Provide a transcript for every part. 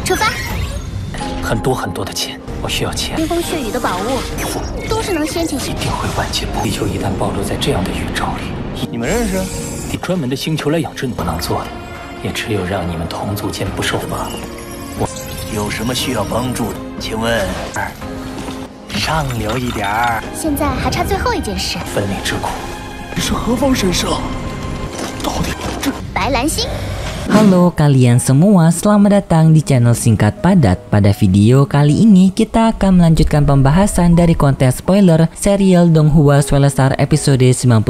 出发。很多很多的钱，我需要钱。冰封血雨的宝物都是能掀起一定会万劫不复。地球一旦暴露在这样的宇宙里，你们认识？专门的星球来养殖你不能做的，也只有让你们同族间不受罚。我有什么需要帮助的？请问，上流一点儿。现在还差最后一件事。分离之苦，是何方神圣？到底这白兰星。Halo kalian semua, selamat datang di channel Singkat Padat. Pada video kali ini kita akan melanjutkan pembahasan dari konten spoiler serial Donghua Swell Star episode 95.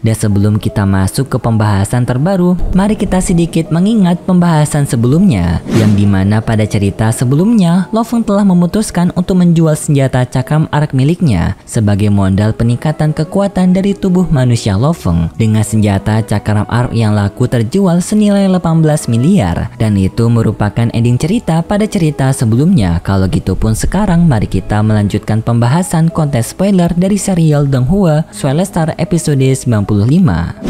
Dan sebelum kita masuk ke pembahasan terbaru, mari kita sedikit mengingat pembahasan sebelumnya, yang dimana pada cerita sebelumnya Lo Feng telah memutuskan untuk menjual senjata cakram ark miliknya sebagai modal peningkatan kekuatan dari tubuh manusia Lo Feng. Dengan senjata cakram ark yang laku terjual senilai 18 miliar, dan itu merupakan ending cerita pada cerita sebelumnya. Kalau gitu pun sekarang mari kita melanjutkan pembahasan konten spoiler dari serial Donghua Swell Star episode 95.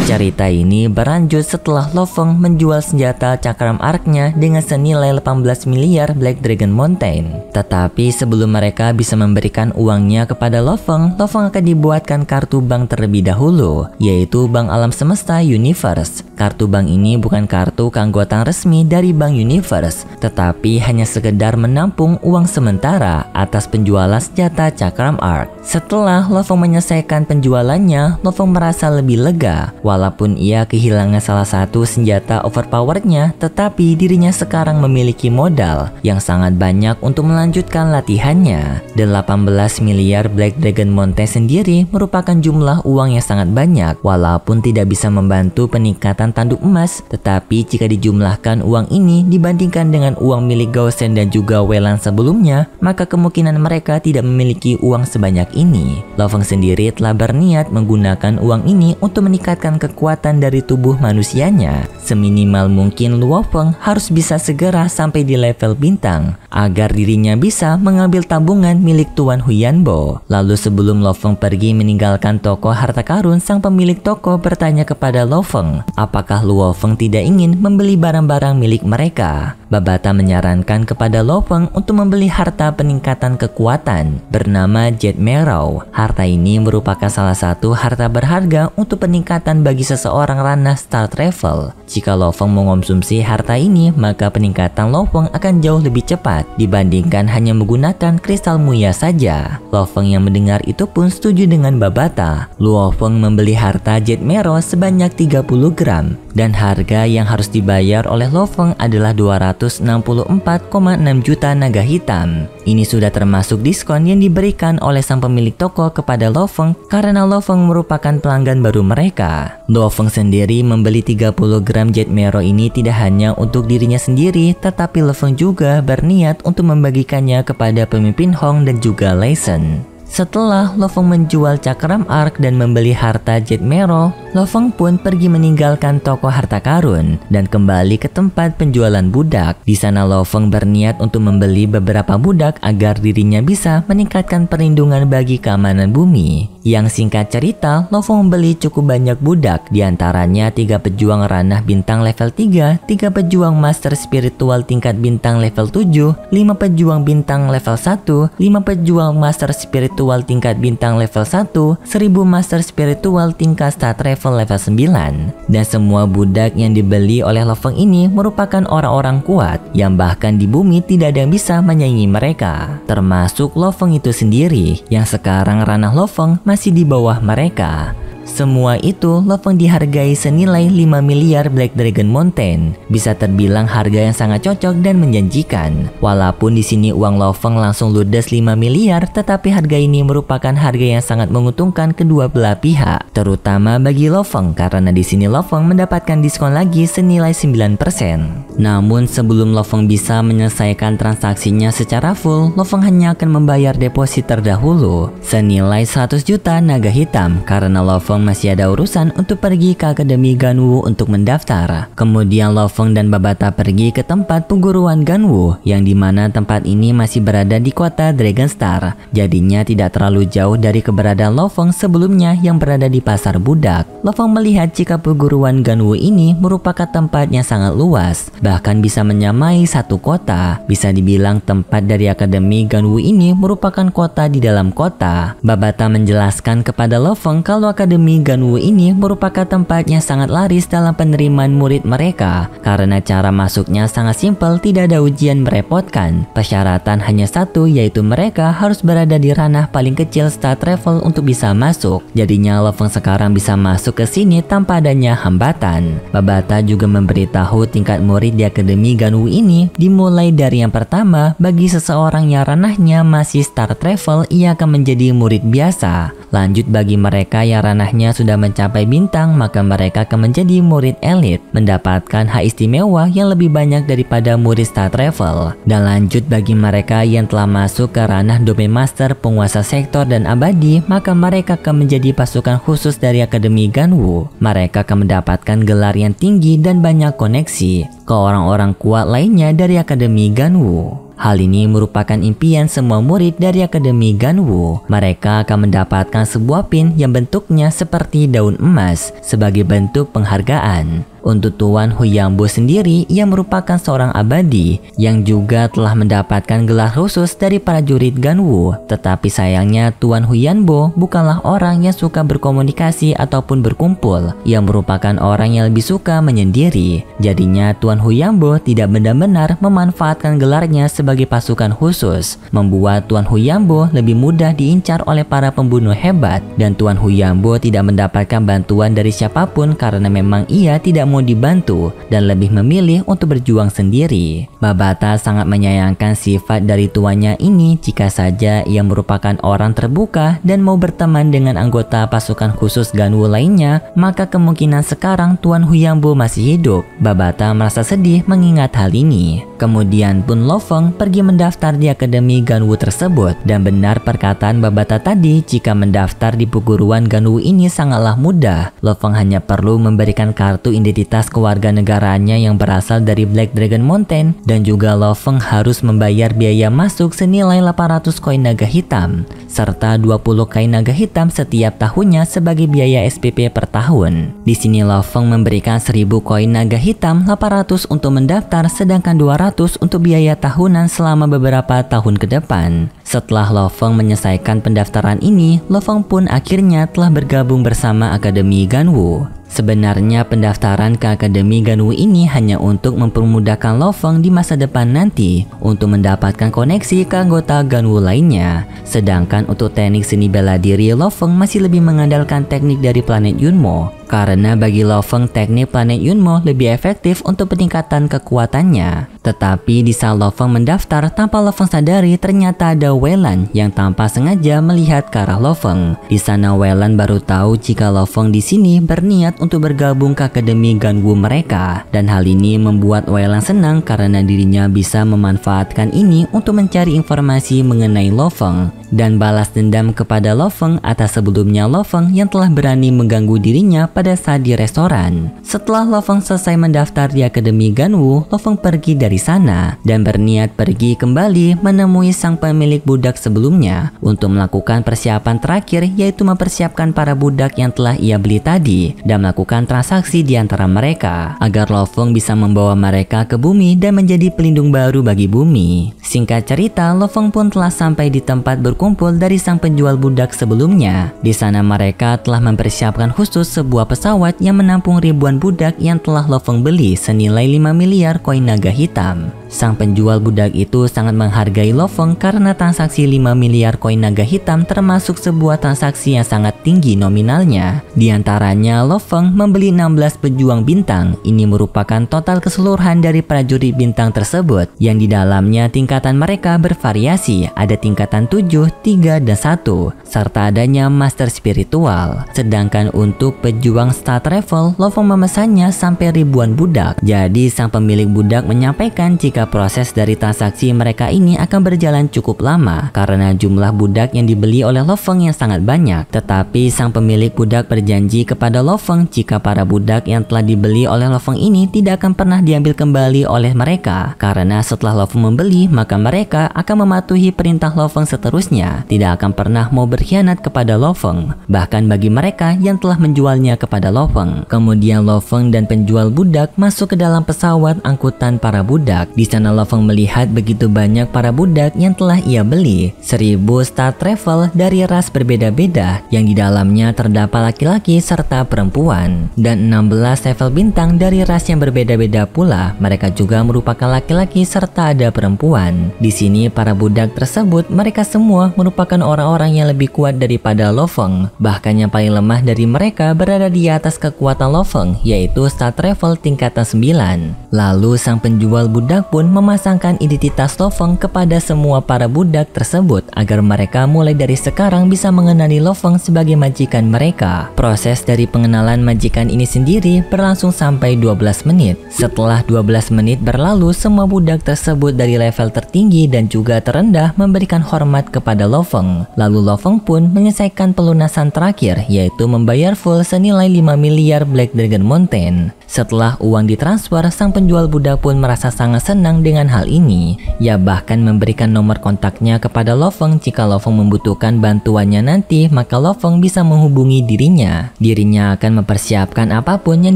Cerita ini berlanjut setelah Lo Feng menjual senjata cakram arknya dengan senilai 18 miliar Black Dragon Mountain. Tetapi sebelum mereka bisa memberikan uangnya kepada Lo Feng akan dibuatkan kartu bank terlebih dahulu, yaitu Bank Alam Semesta Universe. Kartu bank ini bukan kartu keanggotaan resmi dari Bank Universe, tetapi hanya sekedar menampung uang sementara atas penjualan senjata cakram ark. Setelah Lo Feng menyelesaikan penjualannya, Lo Feng merasa lebih lega. Walaupun ia kehilangan salah satu senjata overpowerednya, tetapi dirinya sekarang memiliki modal yang sangat banyak untuk melanjutkan latihannya. Dan 18 miliar Black Dragon Mountain sendiri merupakan jumlah uang yang sangat banyak, walaupun tidak bisa membantu peningkatan tanduk emas, tetapi jika dijumlahkan uang ini dibandingkan dengan uang milik Gao Shen dan juga Weilan sebelumnya, maka kemungkinan mereka tidak memiliki uang sebanyak ini. Lo Feng sendiri telah berniat menggunakan uang ini untuk meningkatkan kekuatan dari tubuh manusianya. Seminimal mungkin Lo Feng harus bisa segera sampai di level bintang agar dirinya bisa mengambil tabungan milik Tuan Huyanbo. Lalu sebelum Lo Feng pergi meninggalkan toko harta karun, sang pemilik toko bertanya kepada Lo Feng, apakah Lo Feng tidak ingin membeli barang-barang milik mereka. Babata menyarankan kepada Lo Feng untuk membeli harta peningkatan kekuatan bernama Jet Marrow. Harta ini merupakan salah satu harta berharga untuk peningkatan bagi seseorang ranah Star Travel. Jika Lo Feng mengonsumsi harta ini, maka peningkatan Lo Feng akan jauh lebih cepat dibandingkan hanya menggunakan kristal muya saja. Lo Feng yang mendengar itu pun setuju dengan Babata. Lo Feng membeli harta Jet Marrow sebanyak 30 gram, dan harga yang harus dibayar oleh Lo Feng adalah 264,6 juta naga hitam. Ini sudah termasuk diskon yang diberikan oleh sang pemilik toko kepada Lo Feng karena Lo Feng merupakan pelanggan baru mereka. Lo Feng sendiri membeli 30 gram Jet Marrow ini tidak hanya untuk dirinya sendiri, tetapi Lo Feng juga berniat untuk membagikannya kepada pemimpin Hong dan juga Lei Shen. Setelah Lo Feng menjual cakram ark dan membeli harta Jet Marrow, Lo Feng pun pergi meninggalkan toko harta karun dan kembali ke tempat penjualan budak. Di sana Lo Feng berniat untuk membeli beberapa budak agar dirinya bisa meningkatkan perlindungan bagi keamanan bumi. Yang singkat cerita, Lo Feng membeli cukup banyak budak, diantaranya 3 pejuang ranah bintang level 3, 3 pejuang master spiritual tingkat bintang level 7, 5 pejuang bintang level 1, 5 pejuang master spiritual tingkat bintang level 1, 1000 master spiritual tingkat Star Travel level 9. Dan semua budak yang dibeli oleh Lo Feng ini merupakan orang-orang kuat yang bahkan di bumi tidak ada yang bisa menyaingi mereka, termasuk Lo Feng itu sendiri yang sekarang ranah Lo Feng masih di bawah mereka. Semua itu Lo Feng dihargai senilai 5 miliar Black Dragon Mountain. Bisa terbilang harga yang sangat cocok dan menjanjikan. Walaupun di sini uang Lo Feng langsung ludes 5 miliar, tetapi harga ini merupakan harga yang sangat menguntungkan kedua belah pihak, terutama bagi Lo Feng karena di sini Lo Feng mendapatkan diskon lagi senilai 9%. Namun sebelum Lo Feng bisa menyelesaikan transaksinya secara full, Lo Feng hanya akan membayar deposit terdahulu senilai 100 juta naga hitam karena Lo Feng Feng masih ada urusan untuk pergi ke Akademi Ganwu untuk mendaftar. Kemudian Lo Feng dan Babata pergi ke tempat perguruan Ganwu, yang dimana tempat ini masih berada di kota Dragonstar. Jadinya tidak terlalu jauh dari keberadaan Lo Feng sebelumnya yang berada di pasar budak. Lo Feng melihat jika perguruan Ganwu ini merupakan tempat yang sangat luas, bahkan bisa menyamai satu kota. Bisa dibilang tempat dari Akademi Ganwu ini merupakan kota di dalam kota. Babata menjelaskan kepada Lo Feng kalau Akademi Ganwu ini merupakan tempat yang sangat laris dalam penerimaan murid mereka, karena cara masuknya sangat simpel, tidak ada ujian merepotkan. Persyaratan hanya satu, yaitu mereka harus berada di ranah paling kecil Star Travel untuk bisa masuk. Jadinya Lo Feng sekarang bisa masuk ke sini tanpa adanya hambatan. Babata juga memberitahu tingkat murid di Akademi Ganwu ini dimulai dari yang pertama. Bagi seseorang yang ranahnya masih Star Travel, ia akan menjadi murid biasa. Lanjut, bagi mereka yang ranahnya sudah mencapai bintang, maka mereka akan menjadi murid elit, mendapatkan hak istimewa yang lebih banyak daripada murid Star Travel. Dan lanjut, bagi mereka yang telah masuk ke ranah Domain Master, penguasa sektor dan abadi, maka mereka akan menjadi pasukan khusus dari Akademi Ganwu. Mereka akan mendapatkan gelar yang tinggi dan banyak koneksi ke orang-orang kuat lainnya dari Akademi Ganwu. Hal ini merupakan impian semua murid dari Akademi Ganwu. Mereka akan mendapatkan sebuah pin yang bentuknya seperti daun emas sebagai bentuk penghargaan. Untuk Tuan Huyambo sendiri, ia merupakan seorang abadi yang juga telah mendapatkan gelar khusus dari para jurid Ganwu. Tetapi sayangnya Tuan Huyambo bukanlah orang yang suka berkomunikasi ataupun berkumpul. Ia merupakan orang yang lebih suka menyendiri. Jadinya Tuan Huyambo tidak benar-benar memanfaatkan gelarnya sebagai pasukan khusus, membuat Tuan Huyambo lebih mudah diincar oleh para pembunuh hebat. Dan Tuan Huyambo tidak mendapatkan bantuan dari siapapun karena memang ia tidak mau dibantu dan lebih memilih untuk berjuang sendiri. Babata sangat menyayangkan sifat dari tuannya ini. Jika saja ia merupakan orang terbuka dan mau berteman dengan anggota pasukan khusus Ganwu lainnya, maka kemungkinan sekarang Tuan Huyambo masih hidup. Babata merasa sedih mengingat hal ini. Kemudian pun Lo Feng pergi mendaftar di Akademi Ganwu tersebut, dan benar perkataan Babata tadi, jika mendaftar di perguruan Ganwu ini sangatlah mudah. Lo Feng hanya perlu memberikan kartu identitas kewarganegaraannya yang berasal dari Black Dragon Mountain, dan juga Lo Feng harus membayar biaya masuk senilai 800 koin naga hitam serta 20 koin naga hitam setiap tahunnya sebagai biaya SPP per tahun. Di sini Lo Feng memberikan 1000 koin naga hitam, 800 untuk mendaftar, sedangkan 200 untuk biaya tahunan selama beberapa tahun ke depan. Setelah Lo Feng menyelesaikan pendaftaran ini, Lo Feng pun akhirnya telah bergabung bersama Akademi Ganwu. Sebenarnya pendaftaran ke Akademi Ganwu ini hanya untuk mempermudahkan Lo Feng di masa depan nanti untuk mendapatkan koneksi ke anggota Ganwu lainnya. Sedangkan untuk teknik seni bela diri, Lo Feng masih lebih mengandalkan teknik dari planet Yunmo. Karena bagi Lo Feng, teknik planet Yunmo lebih efektif untuk peningkatan kekuatannya. Tetapi di saat Lo Feng mendaftar, tanpa Lo Feng sadari ternyata ada Welan yang tanpa sengaja melihat ke arah Lo Feng. Di sana Welan baru tahu jika Lo Feng di sini berniat untuk bergabung ke Akademi Ganwu mereka, dan hal ini membuat Welan senang karena dirinya bisa memanfaatkan ini untuk mencari informasi mengenai Lo Feng dan balas dendam kepada Lo Feng atas sebelumnya Lo Feng yang telah berani mengganggu dirinya pada saat di restoran. Setelah Lo Feng selesai mendaftar di Akademi Ganwu, Lo Feng pergi dari sana dan berniat pergi kembali menemui sang pemilik budak sebelumnya untuk melakukan persiapan terakhir, yaitu mempersiapkan para budak yang telah ia beli tadi dan melakukan transaksi di antara mereka agar Lo Feng bisa membawa mereka ke bumi dan menjadi pelindung baru bagi bumi. Singkat cerita, Lo Feng pun telah sampai di tempat berkumpul dari sang penjual budak sebelumnya. Di sana mereka telah mempersiapkan khusus sebuah pesawat yang menampung ribuan budak yang telah Lo Feng beli senilai 5 miliar koin naga hitam. Sang penjual budak itu sangat menghargai Lo Feng karena transaksi 5 miliar koin naga hitam termasuk sebuah transaksi yang sangat tinggi nominalnya. Di antaranya Lo Feng membeli 16 pejuang bintang. Ini merupakan total keseluruhan dari prajurit bintang tersebut, yang di dalamnya tingkat tingkatan mereka bervariasi, ada tingkatan 7, 3, dan 1, serta adanya master spiritual. Sedangkan untuk pejuang star travel, Lo Feng memesannya sampai ribuan budak. Jadi sang pemilik budak menyampaikan jika proses dari transaksi mereka ini akan berjalan cukup lama karena jumlah budak yang dibeli oleh Lo Feng yang sangat banyak. Tetapi sang pemilik budak berjanji kepada Lo Feng jika para budak yang telah dibeli oleh Lo Feng ini tidak akan pernah diambil kembali oleh mereka, karena setelah Lo Feng membeli maka mereka akan mematuhi perintah Lo Feng seterusnya, tidak akan pernah mau berkhianat kepada Lo Feng, bahkan bagi mereka yang telah menjualnya kepada Lo Feng. Kemudian Lo Feng dan penjual budak masuk ke dalam pesawat angkutan para budak. Di sana Lo Feng melihat begitu banyak para budak yang telah ia beli, 1000 star travel dari ras berbeda-beda yang di dalamnya terdapat laki-laki serta perempuan, dan 16 level bintang dari ras yang berbeda-beda pula. Mereka juga merupakan laki-laki serta ada perempuan. Di sini para budak tersebut mereka semua merupakan orang-orang yang lebih kuat daripada Lo Feng. Bahkan yang paling lemah dari mereka berada di atas kekuatan Lo Feng, yaitu star travel tingkatan 9. Lalu sang penjual budak pun memasangkan identitas Lo Feng kepada semua para budak tersebut agar mereka mulai dari sekarang bisa mengenali Lo Feng sebagai majikan mereka. Proses dari pengenalan majikan ini sendiri berlangsung sampai 12 menit. Setelah 12 menit berlalu, semua budak tersebut dari level tertinggi dan juga terendah memberikan hormat kepada Lo Feng. Lalu Lo Feng pun menyelesaikan pelunasan terakhir, yaitu membayar full senilai 5 miliar Black Dragon Mountain. Setelah uang ditransfer, sang penjual budak pun merasa sangat senang dengan hal ini. Ia bahkan memberikan nomor kontaknya kepada Lo Feng jika Lo Feng membutuhkan bantuannya nanti, maka Lo Feng bisa menghubungi dirinya. Dirinya akan mempersiapkan apapun yang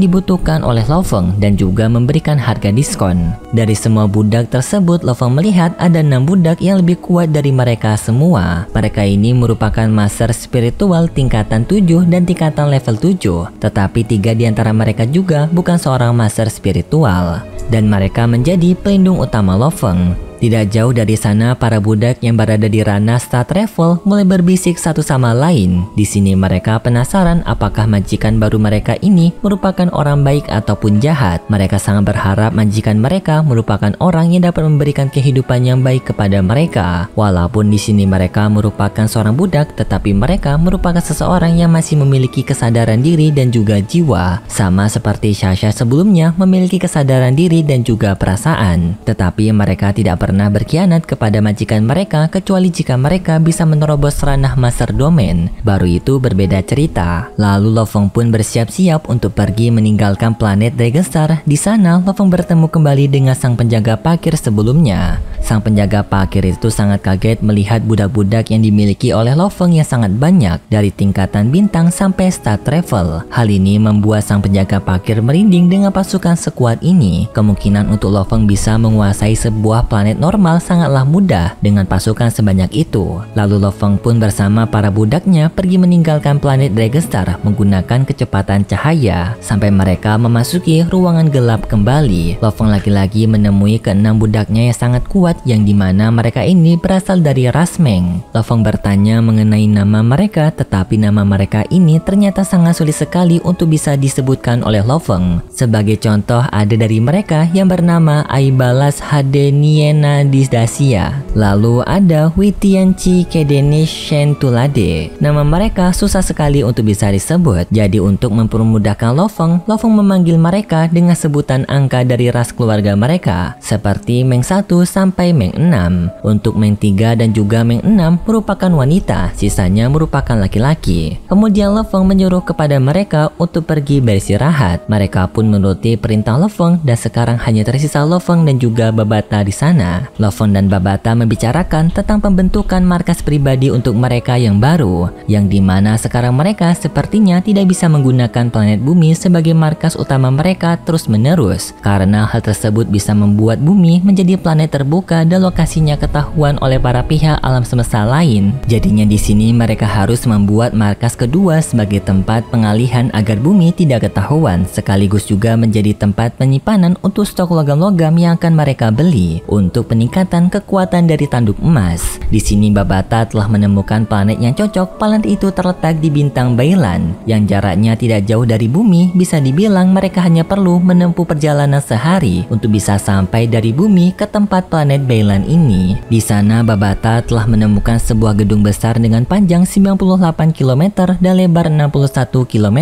dibutuhkan oleh Lo Feng dan juga memberikan harga diskon. Dari semua budak tersebut, Lo Feng melihat ada 6 budak yang lebih kuat dari mereka semua. Mereka ini merupakan master spiritual tingkatan 7 dan tingkatan level 7. Tetapi 3 di antara mereka juga bukan seorang master spiritual, dan mereka menjadi pelindung utama Lo Feng. Tidak jauh dari sana, para budak yang berada di ranah star travel mulai berbisik satu sama lain. Di sini mereka penasaran apakah majikan baru mereka ini merupakan orang baik ataupun jahat. Mereka sangat berharap majikan mereka merupakan orang yang dapat memberikan kehidupan yang baik kepada mereka. Walaupun di sini mereka merupakan seorang budak, tetapi mereka merupakan seseorang yang masih memiliki kesadaran diri dan juga jiwa. Sama seperti Sasha sebelumnya memiliki kesadaran diri dan juga perasaan. Tetapi mereka tidak pernah berkhianat kepada majikan mereka kecuali jika mereka bisa menerobos ranah master domain. Baru itu berbeda cerita. Lalu Lo Feng pun bersiap-siap untuk pergi meninggalkan planet Dragonstar. Di sana Lo Feng bertemu kembali dengan sang penjaga parkir sebelumnya. Sang penjaga parkir itu sangat kaget melihat budak-budak yang dimiliki oleh Lo Feng yang sangat banyak, dari tingkatan bintang sampai star travel. Hal ini membuat sang penjaga parkir merinding dengan pasukan sekuat ini. Kemungkinan untuk Lo Feng bisa menguasai sebuah planet normal sangatlah mudah dengan pasukan sebanyak itu. Lalu Lo Feng pun bersama para budaknya pergi meninggalkan planet Dragonstar menggunakan kecepatan cahaya sampai mereka memasuki ruangan gelap kembali. Lo Feng lagi-lagi menemui ke-6 budaknya yang sangat kuat, yang dimana mereka ini berasal dari ras Meng. Lo Feng bertanya mengenai nama mereka, tetapi nama mereka ini ternyata sangat sulit sekali untuk bisa disebutkan oleh Lo Feng. Sebagai contoh, ada dari mereka yang bernama Aibalas Hadeniena Disdasia. Lalu ada Witianchi Kedenish Shentulade. Nama mereka susah sekali untuk bisa disebut. Jadi untuk mempermudahkan Lo Feng memanggil mereka dengan sebutan angka dari ras keluarga mereka, seperti Meng 1 sampai Meng 6. Untuk Meng 3 dan juga Meng 6 merupakan wanita, sisanya merupakan laki-laki. Kemudian Lo Feng menyuruh kepada mereka untuk pergi beristirahat. Mereka pun menuruti perintah Lo Feng dan sekarang hanya tersisa Lo Feng dan juga Babata di sana. Lo Feng dan Babata membicarakan tentang pembentukan markas pribadi untuk mereka yang baru, yang dimana sekarang mereka sepertinya tidak bisa menggunakan planet bumi sebagai markas utama mereka terus-menerus, karena hal tersebut bisa membuat bumi menjadi planet terbuka dan lokasinya ketahuan oleh para pihak alam semesta lain. Jadinya di sini mereka harus membuat markas kedua sebagai tempat pengalihan agar bumi tidak ketahuan, sekaligus juga menjadi tempat penyimpanan untuk stok logam-logam yang akan mereka beli. Untuk untuk peningkatan kekuatan dari tanduk emas. Di sini Babata telah menemukan planet yang cocok. Planet itu terletak di bintang Bailan yang jaraknya tidak jauh dari bumi. Bisa dibilang mereka hanya perlu menempuh perjalanan sehari untuk bisa sampai dari bumi ke tempat planet Bailan ini. Di sana Babata telah menemukan sebuah gedung besar dengan panjang 98 km dan lebar 61 km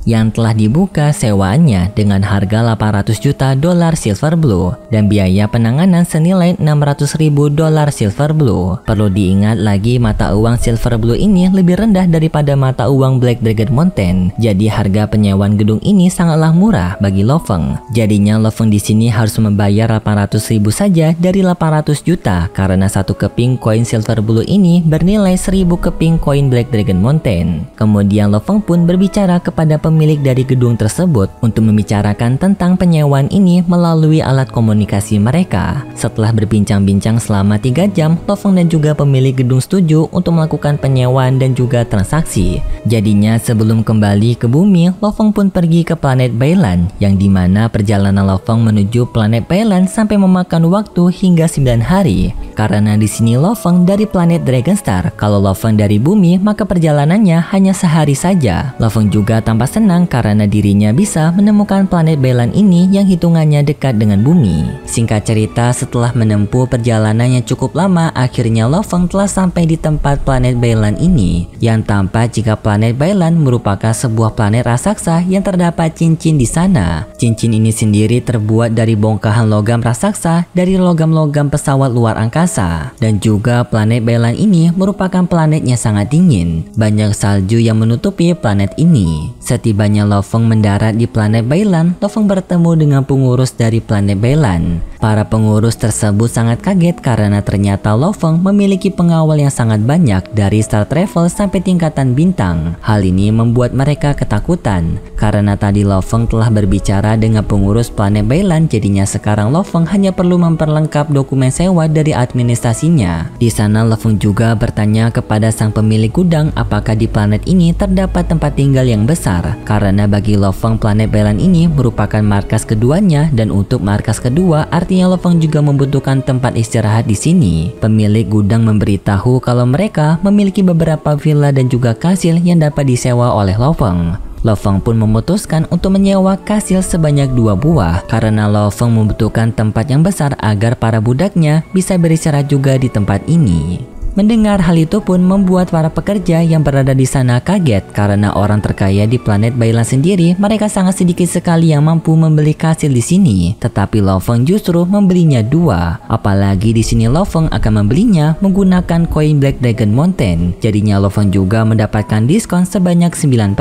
yang telah dibuka sewaannya dengan harga 800 juta dolar Silver Blue dan biaya penanganan senilai 600.000 dolar Silver Blue. Perlu diingat lagi mata uang Silver Blue ini lebih rendah daripada mata uang Black Dragon Mountain. Jadi harga penyewaan gedung ini sangatlah murah bagi Lo Feng. Jadinya Lo Feng di sini harus membayar 800.000 saja dari 800 juta karena satu keping koin Silver Blue ini bernilai 1000 keping koin Black Dragon Mountain. Kemudian Lo Feng pun berbicara kepada pemilik dari gedung tersebut untuk membicarakan tentang penyewaan ini melalui alat komunikasi mereka. Setelah berbincang-bincang selama 3 jam, Lo Feng dan juga pemilik gedung setuju untuk melakukan penyewaan dan juga transaksi. Jadinya sebelum kembali ke bumi, Lo Feng pun pergi ke planet Bailan yang dimana perjalanan Lo Feng menuju planet Bailan sampai memakan waktu hingga 9 hari. Karena di sini Lo Feng dari planet Dragonstar, kalau Lo Feng dari bumi maka perjalanannya hanya sehari saja. Lo Feng juga tampak senang karena dirinya bisa menemukan planet Bailan ini yang hitungannya dekat dengan bumi. Singkat cerita, setelah menempuh perjalanan yang cukup lama, akhirnya Lo Feng telah sampai di tempat planet Bailan ini, yang tampak jika planet Bailan merupakan sebuah planet raksasa yang terdapat cincin di sana. Cincin ini sendiri terbuat dari bongkahan logam raksasa dari logam-logam pesawat luar angkasa. Dan juga planet Bailan ini merupakan planet yang sangat dingin. Banyak salju yang menutupi planet ini. Setibanya Lo Feng mendarat di planet Bailan, Lo Feng bertemu dengan pengurus dari planet Bailan. Para pengurus tersebut sangat kaget karena ternyata Lo Feng memiliki pengawal yang sangat banyak dari Star Travel sampai tingkatan bintang. Hal ini membuat mereka ketakutan karena tadi Lo Feng telah berbicara dengan pengurus planet Bailan, jadinya sekarang Lo Feng hanya perlu memperlengkap dokumen sewa dari administrasinya. Di sana Lo Feng juga bertanya kepada sang pemilik gudang apakah di planet ini terdapat tempat tinggal yang besar, karena bagi Lo Feng planet Bailan ini merupakan markas keduanya dan untuk markas kedua artinya Lo Feng juga membutuhkan tempat istirahat di sini. Pemilik gudang memberitahu kalau mereka memiliki beberapa villa dan juga kastil yang dapat disewa oleh Lo Feng. Lo Feng pun memutuskan untuk menyewa kastil sebanyak 2 buah karena Lo Feng membutuhkan tempat yang besar agar para budaknya bisa beristirahat juga di tempat ini. Mendengar hal itu pun membuat para pekerja yang berada di sana kaget karena orang terkaya di planet Bailan sendiri mereka sangat sedikit sekali yang mampu membeli kastil di sini. Tetapi Lo Feng justru membelinya 2. Apalagi di sini Lo Feng akan membelinya menggunakan koin Black Dragon Mountain. Jadinya Lo Feng juga mendapatkan diskon sebanyak 9%.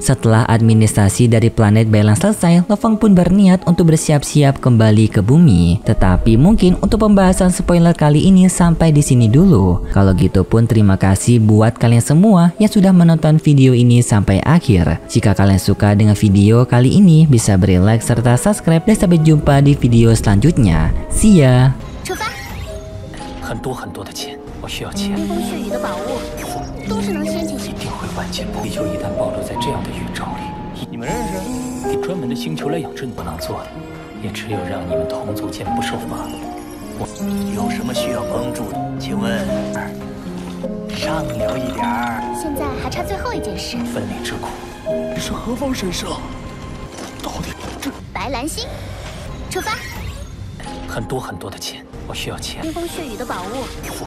Setelah administrasi dari planet Bailan selesai, Lo Feng pun berniat untuk bersiap-siap kembali ke bumi. Tetapi mungkin untuk pembahasan spoiler kali ini sampai di sini dulu. Kalau gitu pun terima kasih buat kalian semua yang sudah menonton video ini sampai akhir. Jika kalian suka dengan video kali ini bisa beri like serta subscribe dan sampai jumpa di video selanjutnya. See ya. 出发。很多很多的钱，我需要钱。冰封血雨的宝物都是能先进行。一定会万劫不复。地球一旦暴露在这样的宇宙里，你们认识？地专门的星球来养着你不能做的，也只有让你们同族间不受罚。我有什么需要帮助的？请问，上流一点儿。现在还差最后一件事。分离之苦，是何方神圣？到底这白兰星，出发。很多很多的钱，我需要钱。冰封血雨的宝物